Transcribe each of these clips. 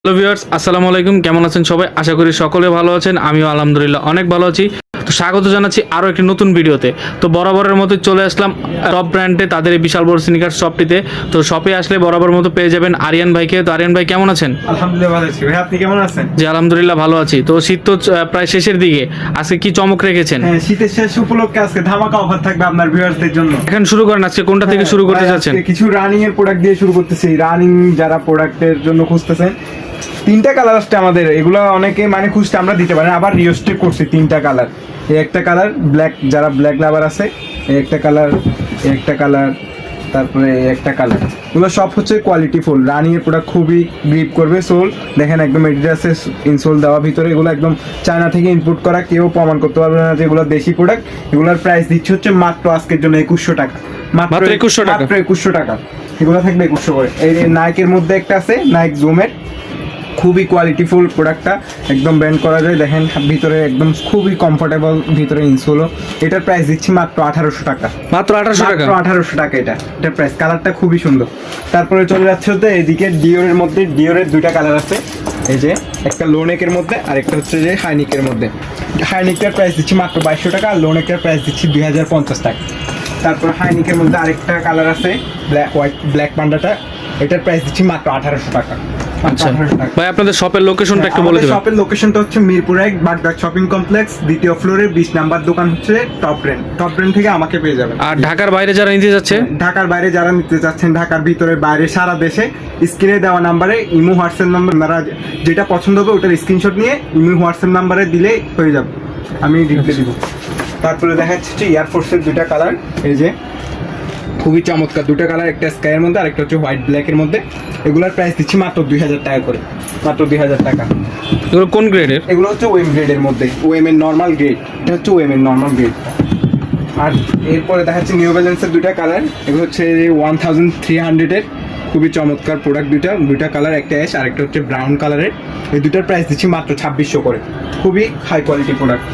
Hello viewers, আসসালামু আলাইকুম। কেমন আছেন সবাই? আশা করি সকলে ভালো আছেন। আমিও আলহামদুলিল্লাহ অনেক ভালো আছি। তো স্বাগত জানাচ্ছি আরও একটি নতুন ভিডিওতে। তো বরাবরের মতো চলে আসলাম টপ ব্র্যান্ডে, তাদের এই বিশাল বড় স্নিকার শপটিতে। তো শপে আসলে বরাবর মতো পেয়ে যাবেন আরিয়ান ভাইকে। তো আরিয়ান ভাই কেমন আছেন? আলহামদুলিল্লাহ ভালো আছি ভাই, আপনি কেমন আছেন? জি আলহামদুলিল্লাহ ভালো আছি। তো শীত তো প্রায় শেষের দিকে, আজকে কি চমক রেখেছেন? হ্যাঁ, শীতের শেষ উপলক্ষে আজকে ধামাকা অফার থাকবে আপনার ভিউয়ার্সদের জন্য। এখন শুরু করেন, আজকে কোনটা থেকে শুরু করতে ভাই, যাচ্ছেন? আজকে কিছু রানিং এর প্রোডাক্ট দিয়ে শুরু করতেছি। রানিং যারা প্রোডাক্টের জন্য খুঁজতেছেন, তিনটা কালার আসছে আমাদের। এগুলো অনেকে মানে খুঁজতে আমরা দিতে পারেন, আবার রিওস্টেক করছি তিনটা কালার। এই একটা কালার ব্ল্যাক, যারা ব্ল্যাক লাভার আছে, এই একটা কালার, এই একটা কালার, তারপরে এই একটা কালার। এগুলো সব হচ্ছে কোয়ালিটি ফুল রানিং এর প্রোডাক্ট, খুবই গ্রিপ করবে। সোল দেখেন একদম এডিডাসের ইনসোল দেওয়া, ভিতরে এগুলো একদম চায়না থেকে ইম্পোর্ট করা, কেউ প্রমাণ করতে পারবে না যে এগুলো দেশি প্রোডাক্ট। এগুলোর প্রাইস দিচ্ছে হচ্ছে মাত্র আজকের জন্য 2100 টাকা। মাত্র 2100 টাকা? মাত্র 2100 টাকা। এগুলো থাকবে 2100 করে। এই নাইকের মধ্যে একটা আছে, নাইক জুমের, খুবই কোয়ালিটিফুল প্রোডাক্টটা, একদম ব্যান্ড করা যায়। দেখেন ভিতরে একদম খুবই কমফোর্টেবল, ভিতরে ইনসোলও। এটার প্রাইস দিচ্ছি মাত্র 1800 টাকা। মাত্র 1800 টাকা? মাত্র 1800 টাকা এটার প্রাইস। কালারটা খুবই সুন্দর। তারপরে চলে যাচ্ছে হচ্ছে এদিকে ডিওরের মধ্যে। ডিওরের দুইটা কালার আছে, এই যে একটা লো নেকের মধ্যে আর একটা হচ্ছে যে হাই নেকের মধ্যে। হাই নেকটার প্রাইস দিচ্ছি মাত্র 2200 টাকা, আর লো নেকের প্রাইস দিচ্ছি 2050 টাকা। তারপর হাই নেকের মধ্যে আরেকটা কালার আছে ব্ল্যাক পান্ডাটা, এটার প্রাইস দিচ্ছি মাত্র 1800 টাকা। আচ্ছা ভাই, আপনাদের শপের লোকেশনটা একটু বলে দিবেন? শপের লোকেশনটা হচ্ছে মিরপুর 1 বাগদাদ শপিং কমপ্লেক্স, দ্বিতীয় ফ্লোরে 20 নাম্বার দোকান হচ্ছে টপ ব্র্যান্ড। টপ ব্র্যান্ড থেকে আমাকে পেয়ে যাবেন। আর ঢাকার বাইরে যারা নিতে যাচ্ছে? ঢাকার বাইরে যারা নিতে যাচ্ছেন, ঢাকার ভিতরে বাইরে সারা দেশে, স্ক্রিনে দেওয়া নাম্বারে ইমো হোয়াটসঅ্যাপ নাম্বার, আপনারা যেটা পছন্দ হবে ওটার স্ক্রিনশট নিয়ে ইমো হোয়াটসঅ্যাপ নাম্বারে দিলে হয়ে যাবে, আমি রিপ্লাই দিব। তারপরে দেখা যাচ্ছে এয়ারফোর্সের দুইটা কালার, এই যে খুবই চমৎকার দুটো কালার, একটা স্কাইয়ের মধ্যে আর একটা হচ্ছে হোয়াইট ব্ল্যাকের মধ্যে। এগুলোর প্রাইস দিচ্ছি মাত্র 2000 টাকা করে, মাত্র 2000 টাকা। এগুলো কোন গ্রেডের? এগুলো হচ্ছে ওএম গ্রেডের মধ্যে, ওএম এর নর্মাল গ্রেড। এটা হচ্ছে ওএম এর নর্মাল গ্রেড। আর এরপরে দেখা যাচ্ছে নিউ ব্যালেন্সের দুইটা কালার, এগুলো হচ্ছে 1300 এর, খুবই চমৎকার প্রোডাক্ট। দুইটা কালার, একটা অ্যাশ আর একটা হচ্ছে ব্রাউন কালারের। এই দুটার প্রাইস দিচ্ছি মাত্র 2600 করে, খুবই হাই কোয়ালিটি প্রোডাক্ট।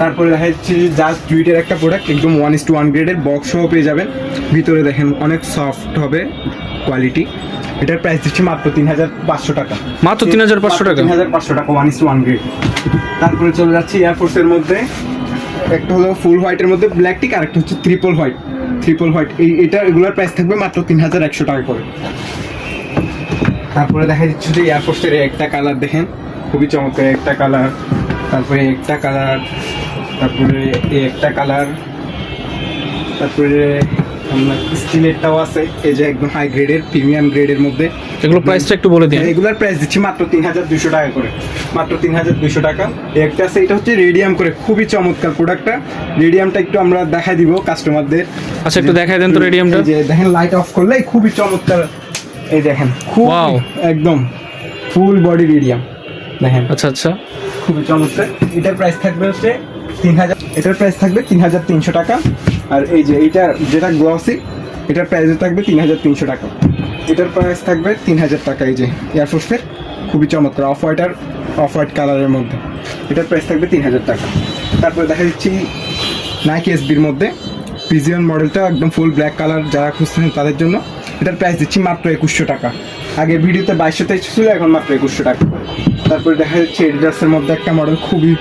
তারপরে দেখা যাচ্ছে জাস্ট জুইটের একটা প্রোডাক্ট, একদম 1:1 গ্রেডের, বক্স সহ পেয়ে যাবেন। ভিতরে দেখেন অনেক সফট হবে কোয়ালিটি। এটার প্রাইস দিচ্ছি মাত্র 3500 টাকা। মাত্র 3500 টাকা? 3500 টাকা, 1:1 গ্রেড। তারপরে চলে যাচ্ছি এয়ারফোর্সের মধ্যে, একটা হলো ফুল হোয়াইটের মধ্যে ব্ল্যাক টিক, আর একটা হচ্ছে ট্রিপল হোয়াইট। এগুলোর প্রাইস থাকবে মাত্র 3100 টাকা করে। তারপরে দেখা যাচ্ছে যে এয়ারফোর্সের একটা কালার দেখেন, খুবই চমৎকার একটা কালার। তারপরে একটা কালার, তারপরে একটা কালার, তারপরে আপনার স্টিলেরটাও আছে, এই যে একদম হাই গ্রেডের, প্রিমিয়াম গ্রেডের মধ্যে। এগুলো প্রাইসটা একটু বলে দিন। এগুলোর প্রাইস দিচ্ছি মাত্র 3200 টাকা করে, মাত্র 3200 টাকা। একটা আছে, এটা হচ্ছে রেডিয়াম করে, খুবই চমৎকার প্রোডাক্টটা। রেডিয়ামটা একটু আমরা দেখাই দিব কাস্টমারদের। আচ্ছা একটু দেখাই দেন তো রেডিয়ামটা। এই যে দেখেন লাইট অফ করলে খুবই চমৎকার, এই দেখেন খুব একদম ফুল বডি রেডিয়াম দেখেন। আচ্ছা আচ্ছা, খুবই চমৎকার। এটার প্রাইস থাকবে হচ্ছে 3000, এটার প্রাইস থাকবে 3300 টাকা। আর এই যে এইটা যেটা গ্লসি, এটার প্রাইস থাকবে 3300 টাকা। এটার প্রাইস থাকবে 3000 টাকা। এই যে এয়ারফোর্সের খুবই চমৎকার অফ হোয়াইট কালারের মধ্যে, এটার প্রাইস থাকবে 3000 টাকা। তারপরে দেখা দিচ্ছি নাইকি এসবির মধ্যে পিজিয়ন মডেলটা, একদম ফুল ব্ল্যাক কালার, যারা খুঁজছেন তাদের জন্য। এটার প্রাইস দিচ্ছি মাত্র 2100 টাকা। আগের ভিডিওতে 2200 ছিল, এখন মাত্র 2100 টাকা। তারপরে দেখা যাচ্ছে এডিডাসের মধ্যে একটা মডেল, খুবই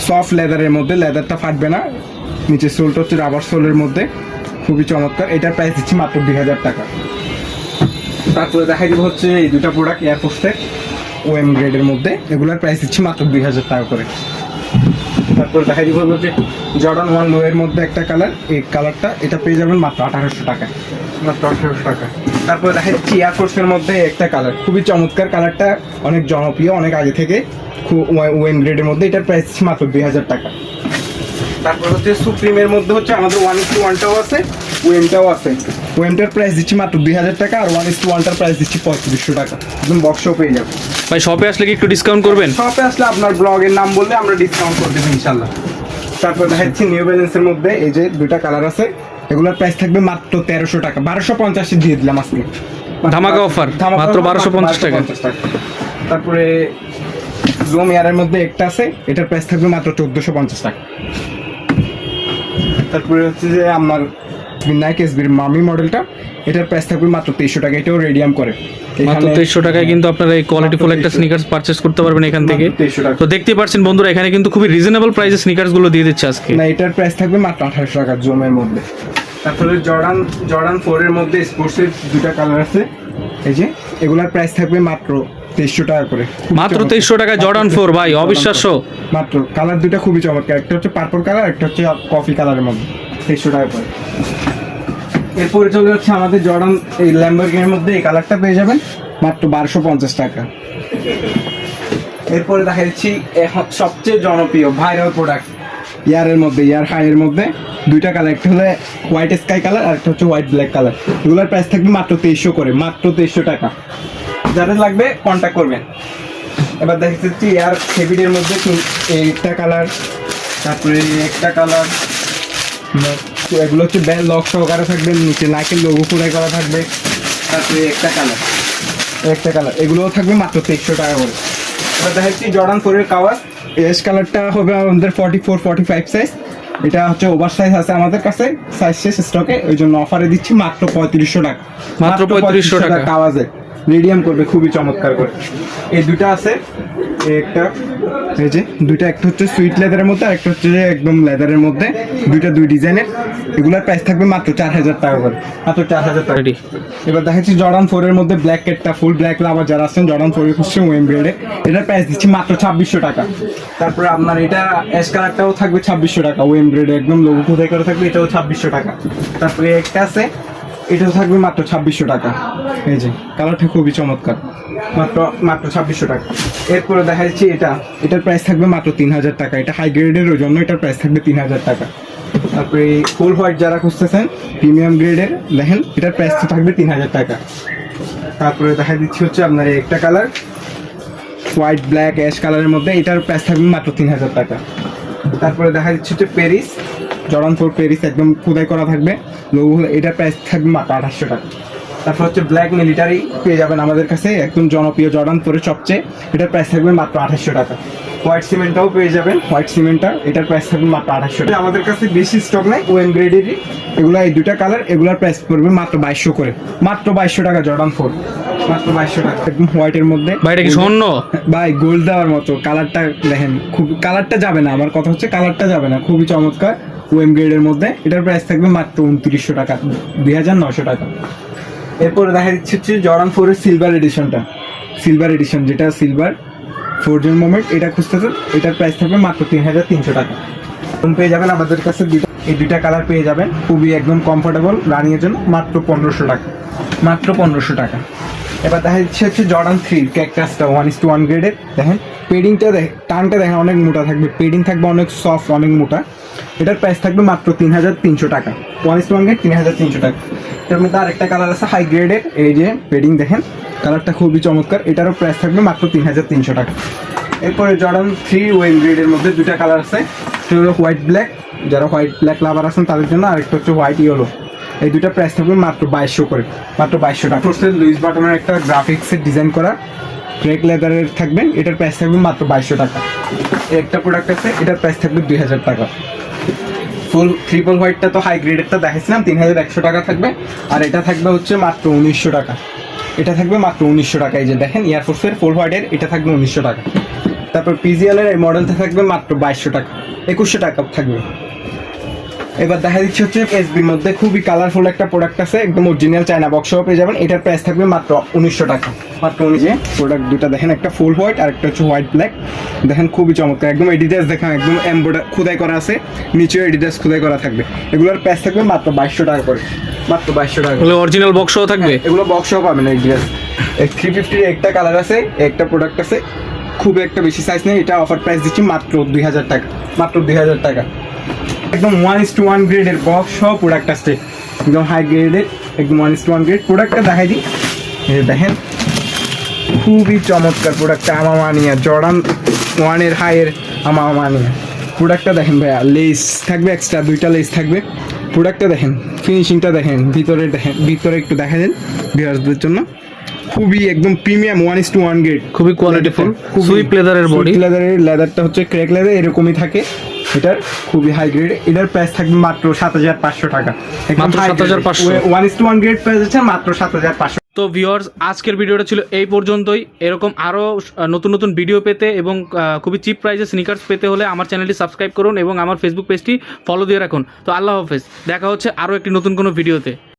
সফট লেদারের মধ্যে, লেদারটা ফাটবে না, নিচে সোলটা হচ্ছে রাবার সোলের মধ্যে, খুবই চমৎকার। এটার প্রাইস দিচ্ছি মাত্র 2000 টাকা। তারপরে দেখা যাবে হচ্ছে এই দুটা প্রোডাক্ট এয়ারফোর্সের ওএম গ্রেডের মধ্যে, এগুলোর প্রাইস দিচ্ছি মাত্র 2000 টাকা করে। তারপরে দেখা যাবে হচ্ছে জর্ডান 1 লো এর মধ্যে একটা কালার, এই কালারটা এটা পেয়ে যাবেন মাত্র 1800 টাকা, মাত্র 1800 টাকা। তারপরে দেখা যাচ্ছে এয়ারফোর্সের মধ্যে একটা কালার, খুবই চমৎকার কালারটা, অনেক জনপ্রিয় অনেক আগে থেকে, ওএম গ্রেডের মধ্যে, এটার প্রাইস মাত্র 2000 টাকা। তারপর হচ্ছে সুপ্রিমের মধ্যে হচ্ছে আমাদের 1:1টাও আছে, ওএমটাও আছে। ওএমটার প্রাইস দিচ্ছি মাত্র 2000 টাকা, আর 1:1টার প্রাইস দিচ্ছি 3500 টাকা, একদম বক্সও পেয়ে যাবে। ভাই শপে আসলে কি একটু ডিসকাউন্ট করবেন? শপে আসলে আপনার ব্লগের নাম বললে আমরা ডিসকাউন্ট করে দেবো ইনশাল্লাহ। তারপর দেখা যাচ্ছে নিউ ব্যালেন্সের মধ্যে এই যে দুইটা কালার আছে, এগুলোর প্রাইস থাকবে মাত্র 1300 টাকা, 1250 দিয়ে দিলাম আজকে, ধামাকা অফার, মাত্র 1250 টাকা। তারপরে জুম এয়ারের মধ্যে একটা আছে, এটার প্রাইস থাকবে মাত্র 1450 টাকা। তারপরে হচ্ছে যে আমার নাইকি এসবির মামি মডেলটা, এটার প্রাইস থাকবে মাত্র 2300 টাকা, এটাও রেডিয়াম করে, মাত্র 2300 টাকায় কিন্তু আপনারা এই কোয়ালিটি ফুল একটা স্নিকার্স পারচেজ করতে পারবেন এখান থেকে। 2300 টাকা। তো দেখতেই পাচ্ছেন বন্ধুরা, এখানে কিন্তু খুবই রিজনেবল প্রাইসে স্নিকার্স গুলো দিয়ে দিচ্ছে আজকে। না, এটার প্রাইস থাকবে মাত্র 1800 টাকা জমের মধ্যে। তারপরে জর্ডান 4 এর মধ্যে স্পোর্টসের দুটা কালার আছে, এই যে এগুলার প্রাইস থাকবে মাত্র 2300 টাকা করে। মাত্র 2300 টাকায় জর্ডান 4 ভাই, অবিশ্বাস্য। মাত্র কালার দুটা খুবই চমৎকার, একটা হচ্ছে পার্পল কালার, একটা হচ্ছে কফি কালারের মধ্যে, 2300 টাকা করে। এরপরে চলে যাচ্ছে আমাদের জর্ডান এই ল্যাম্বরগিনির মধ্যে, এই কালারটা পেয়ে যাবেন মাত্র 1250 টাকা। এরপরে দেখা যাচ্ছি এখন সবচেয়ে জনপ্রিয় ভাইরাল প্রোডাক্ট ইয়ারের মধ্যে, ইয়ার হাইয়ের মধ্যে দুইটা কালার, একটা হলো হোয়াইট স্কাই কালার আর একটা হচ্ছে হোয়াইট ব্ল্যাক কালার। এগুলোর প্রাইস থাকবে মাত্র 2300 করে, মাত্র 2300 টাকা। যাদের লাগবে কন্ট্যাক্ট করবেন। এবার দেখা যাচ্ছে ইয়ার হেভিডের মধ্যে একটা কালার, তারপরে একটা কালার, এগুলো হচ্ছে ব্যাল লক সহকারে থাকবে, নিচে নাইকের লোগো খোদাই করা থাকবে। তারপরে একটা কালার এগুলোও থাকবে মাত্র 2300 টাকা করে। এবার দেখা যাচ্ছে জর্ডান 4 এর কাভার, এস কালারটা হবে আমাদের 44-45 সাইজ। এটা হচ্ছে ওভার সাইজ আছে আমাদের কাছে, সাইজ শেষ স্টকে, ওই জন্য অফারে দিচ্ছি মাত্র 3500 টাকা। মাত্র 3500 টাকা কাওয়াজে মিডিয়াম করবে, খুবই চমৎকার করে। এই দুটো আছে, একটা এই যে দুইটা, একটা হচ্ছে সুইট লেদারের মধ্যে আর একটা হচ্ছে একদম লেদারের মধ্যে, দুই ডিজাইনের। এগুলোর প্রাইস থাকবে মাত্র 4000 টাকা করে, মাত্র 4000 টাকা। এবার দেখাচ্ছি জর্ডান 4 এর মধ্যে ব্ল্যাক কেটটা, ফুল ব্ল্যাক লাভার যারা আছেন জর্ডান 4 এর খুঁজছে ওয়েম গ্রেডে, এটার প্রাইস দিচ্ছি মাত্র 2600 টাকা। তারপরে আপনার এটা অ্যাশ কালারটাও থাকবে 2600 টাকা, ওয়েম গ্রেডে একদম লোগো খোদাই করা থাকবে, এটাও 2600 টাকা। তারপরে একটা আছে, এটাও থাকবে মাত্র 2600 টাকা। এই যে কালারটা খুবই চমৎকার, মাত্র 2600 টাকা। এরপরে দেখা যাচ্ছে এটার প্রাইস থাকবে মাত্র 3000 টাকা। এটা হাই গ্রেডের, ওই জন্য এটার প্রাইস থাকবে 3000 টাকা। তারপরে ফুল হোয়াইট যারা খুঁজতেছেন প্রিমিয়াম গ্রেডের, দেখেন এটার প্রাইস তো থাকবে 3000 টাকা। তারপরে দেখা দিচ্ছি হচ্ছে আপনার একটা কালার হোয়াইট ব্ল্যাক অ্যাশ কালারের মধ্যে, এটার প্রাইস থাকবে মাত্র 3000 টাকা। তারপরে দেখা যাচ্ছে হচ্ছে প্যারিস, জর্ডান 4 প্যারিস একদম খোদাই করা থাকবে লোগো, এটার প্রাইস থাকবে মাত্র 2800 টাকা। তারপর হচ্ছে ব্ল্যাক মিলিটারি পেয়ে যাবেন আমাদের কাছে, একদম জনপ্রিয় জর্ডান 4 সবচেয়ে, এটার প্রাইস থাকবে মাত্র 2800 টাকা। হোয়াইট সিমেন্টটাও পেয়ে যাবেন, হোয়াইট সিমেন্টটা, এটার প্রাইস থাকবে মাত্র 2800 টাকা। আমাদের কাছে বেশি স্টক নাই ওয়েম গ্রেডেরই, এগুলো এই দুটা কালার, এগুলোর প্রাইস পড়বে মাত্র 2200 করে, মাত্র 2200 টাকা জর্ডান 4, মাত্র 2200 টাকা। একদম হোয়াইটের মধ্যে ভাই, এটা কি স্বর্ণ ভাই? গোল্ড দেওয়ার মতো কালারটা দেখেন, খুব কালারটা যাবে না, আমার কথা হচ্ছে কালারটা যাবে না, খুবই চমৎকার ওয়েম গ্রেডের মধ্যে। এটার প্রাইস থাকবে মাত্র 2900 টাকা, 2900 টাকা। এরপরে দেখা যাচ্ছে হচ্ছে জর্ডান 4 এর সিলভার এডিশন, যেটা সিলভার ফোর্জেন মোমেন্ট, এটা খুঁজতেছেন, এটার প্রাইস থাকবে মাত্র 3300 টাকা। পেয়ে যাবেন আমাদের কাছে এই দুইটা কালার পেয়ে যাবেন, খুবই একদম কমফোর্টেবল রানিংয়ের জন্য, মাত্র 1500 টাকা, মাত্র 1500 টাকা। এবার দেখা যাচ্ছে হচ্ছে জর্ডান 3 ক্যাকটাসটা 1:1 গ্রেডের, দেখেন পেডিংটা টানটা দেখেন অনেক মোটা থাকবে, পেডিং থাকবে অনেক সফট, অনেক মোটা। এটার প্রাইস থাকবে মাত্র 3300 টাকা, 1:1 গ্রেড 3300 টাকা। এর মধ্যে আরেকটা কালার আছে হাই গ্রেডের, এই যে পেডিং দেখেন, কালারটা খুবই চমৎকার, এটারও প্রাইস থাকবে মাত্র 3300 টাকা। এরপরে জর্ডান 3 ওয়েম গ্রেডের মধ্যে দুটা কালার আছে, হোয়াইট ব্ল্যাক, যারা হোয়াইট ব্ল্যাক লাভার আছেন তাদের জন্য, আরেকটা হচ্ছে হোয়াইট ইয়েলো। এই দুটা প্রাইস থাকবে মাত্র 2200 করে, মাত্র 2200 টাকা। লুইস বাটনের একটা গ্রাফিক্সের ডিজাইন করা ক্রেক লেদারের থাকবে, এটার প্রাইস থাকবে মাত্র 2200 টাকা। একটা প্রোডাক্ট আছে, এটার প্রাইস থাকবে 2000 টাকা। ফুল ট্রিপল হোয়াইটটা তো হাই গ্রেডেরটা দেখাইছিলাম, 3100 টাকা থাকবে। আর এটা থাকবে হচ্ছে মাত্র 1900 টাকা, এটা থাকবে মাত্র 1900 টাকা। এই যে দেখেন এয়ারফোর্সের ফুল হোয়াইটের, এটা থাকবে 1900 টাকা। তারপর পিজিএল এর এই মডেলটা থাকবে মাত্র 2200 টাকা, 2100 টাকা থাকবে। এবার দেখা দিচ্ছে হচ্ছে এসবির মধ্যে খুবই কালারফুল একটা প্রোডাক্ট আছে, একদম অরিজিনাল চায়না বক্সও পেয়ে যাবেন, এটার প্রাইস থাকবে মাত্র 1900 টাকা, মাত্র 1900। প্রোডাক্ট দুটা দেখেন, একটা ফুল হোয়াইট আর একটা হচ্ছে হোয়াইট ব্ল্যাক, দেখেন খুবই চমৎকার, একদম এডিডাস দেখেন, একদম এমব্রয়ডারি খোদাই করা আছে, নিচেও এডিডাস খোদাই করা থাকবে। এগুলোর প্রাইস থাকবে মাত্র 2200 টাকা করে, মাত্র 2200 টাকা। এগুলো অরিজিনাল বক্সও থাকবে, এগুলো বক্সও পাবেন এডিডাস। 350 একটা কালার আছে, একটা প্রোডাক্ট আছে, খুব একটা বেশি সাইজ নেই, এটা অফার প্রাইস দিচ্ছি মাত্র 2000 টাকা, মাত্র 2000 টাকা। একদম 1:1 গ্রেডের বক্স সহ প্রোডাক্ট আসছে, একদম হাই গ্রেডের, একদম 1:1 গ্রেড। প্রোডাক্টটা দেখাই দিই, দেখেন খুবই চমৎকার প্রোডাক্টটা, আমামানিয়া জর্ডান 1 এর হাইয়ের আমামানিয়া প্রোডাক্টটা দেখেন ভাইয়া, লেস থাকবে এক্সট্রা, দুইটা লেস থাকবে। প্রোডাক্টটা দেখেন, ফিনিশিংটা দেখেন, ভিতরে একটু দেখা দেন ভিউয়ার্সদের জন্য, খুবই একদম প্রিমিয়াম 1:1 গ্রেড, খুবই কোয়ালিটিফুল সুইপ লেদারের বডি, লেদারটা হচ্ছে ক্র্যাক লেদার, এরকমই থাকে, এটার খুবই হাই গ্রেড। এটার প্রাইস থাকবে মাত্র 7500 টাকা, মাত্র 7500। 1:1 গ্রেড প্রাইস আছে মাত্র 7500। তো ভিউয়ার্স, আজকের ভিডিওটা ছিল এই পর্যন্তই। এরকম আরও নতুন নতুন ভিডিও পেতে এবং খুবই চিপ প্রাইসে স্নিকার্স পেতে হলে আমার চ্যানেলটি সাবস্ক্রাইব করুন এবং আমার ফেসবুক পেজটি ফলো দিয়ে রাখুন। তো আল্লাহ হাফেজ, দেখা হচ্ছে আরও একটি নতুন কোনো ভিডিওতে।